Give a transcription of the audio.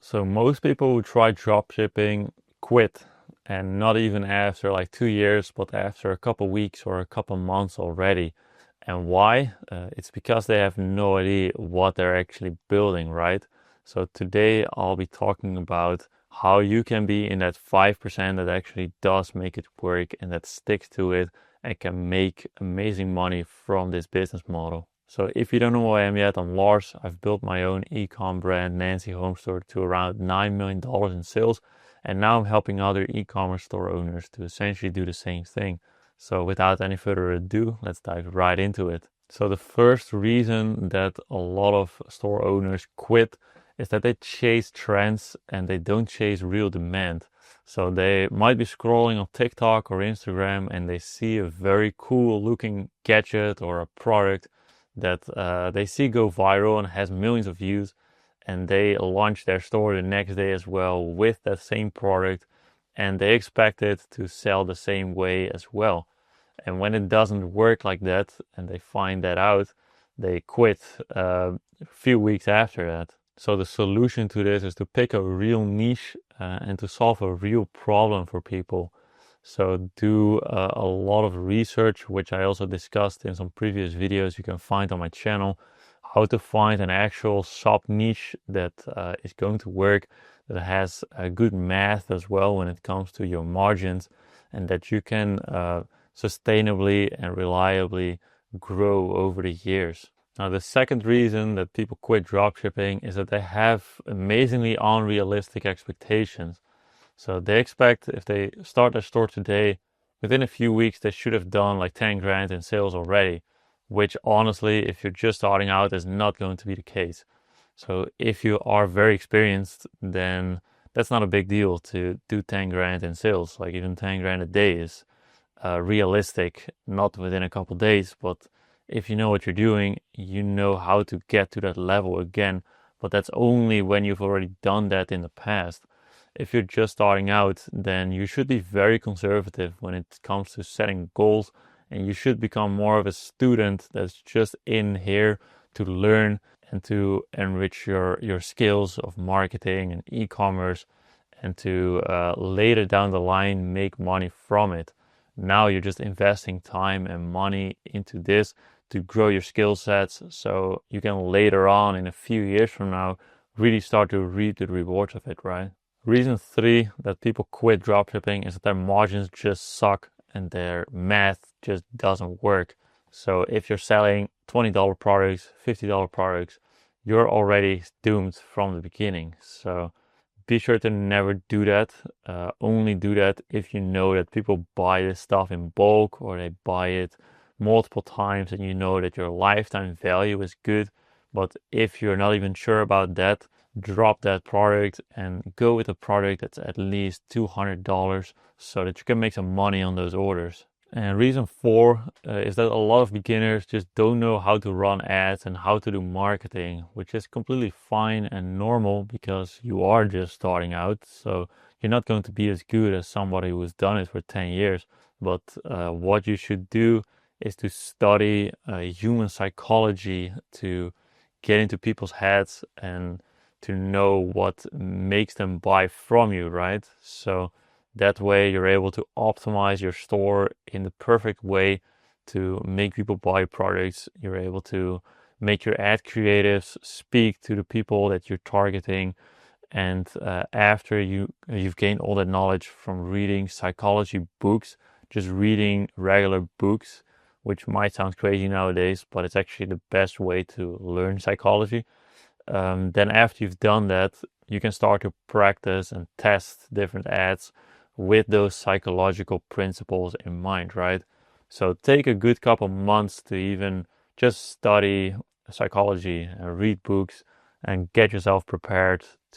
So most people who try dropshipping quit, and not even after like 2 years, but after a couple weeks or a couple months already. And why? It's because they have no idea what they're actually building, right? So today I'll be talking about how you can be in that 5% that actually does make it work and that sticks to it and can make amazing money from this business model. So if you don't know who I am yet, I'm Lars. I've built my own e-com brand, Nancy Home Store, to around $9 million in sales. And now I'm helping other e-commerce store owners to essentially do the same thing. So without any further ado, let's dive right into it. So the first reason that a lot of store owners quit is that they chase trends and they don't chase real demand. So they might be scrolling on TikTok or Instagram and they see a very cool looking gadget or a product that they see go viral and has millions of views, and they launch their store the next day as well with that same product, and they expect it to sell the same way as well. And when it doesn't work like that and they find that out, they quit a few weeks after that. So the solution to this is to pick a real niche and to solve a real problem for people. So do a lot of research, which I also discussed in some previous videos you can find on my channel, how to find an actual shop niche that is going to work, that has a good math as well when it comes to your margins, and that you can sustainably and reliably grow over the years. Now, the second reason that people quit dropshipping is that they have amazingly unrealistic expectations. So they expect if they start their store today, within a few weeks, they should have done like 10 grand in sales already, which honestly, if you're just starting out, is not going to be the case. So if you are very experienced, then that's not a big deal to do 10 grand in sales. Like even 10 grand a day is realistic, not within a couple days, but if you know what you're doing, you know how to get to that level again. But that's only when you've already done that in the past. If you're just starting out, then you should be very conservative when it comes to setting goals, and you should become more of a student that's just in here to learn and to enrich your skills of marketing and e-commerce, and to later down the line make money from it. Now you're just investing time and money into this to grow your skill sets so you can later on in a few years from now really start to reap the rewards of it, right? Reason 3 that people quit dropshipping is that their margins just suck and their math just doesn't work. So if you're selling $20 products, $50 products, you're already doomed from the beginning. So be sure to never do that. Only do that if you know that people buy this stuff in bulk or they buy it multiple times and you know that your lifetime value is good. But if you're not even sure about that, drop that product and go with a product that's at least $200 so that you can make some money on those orders. And reason 4 is that a lot of beginners just don't know how to run ads and how to do marketing, which is completely fine and normal because you are just starting out. So you're not going to be as good as somebody who's done it for 10 years. But what you should do is to study human psychology, to get into people's heads and to know what makes them buy from you, right? So that way you're able to optimize your store in the perfect way to make people buy products. You're able to make your ad creatives speak to the people that you're targeting. And after you've gained all that knowledge from reading psychology books, just reading regular books, which might sound crazy nowadays, but it's actually the best way to learn psychology. Then after you've done that, you can start to practice and test different ads with those psychological principles in mind, right? So take a good couple months to even just study psychology and read books and get yourself prepared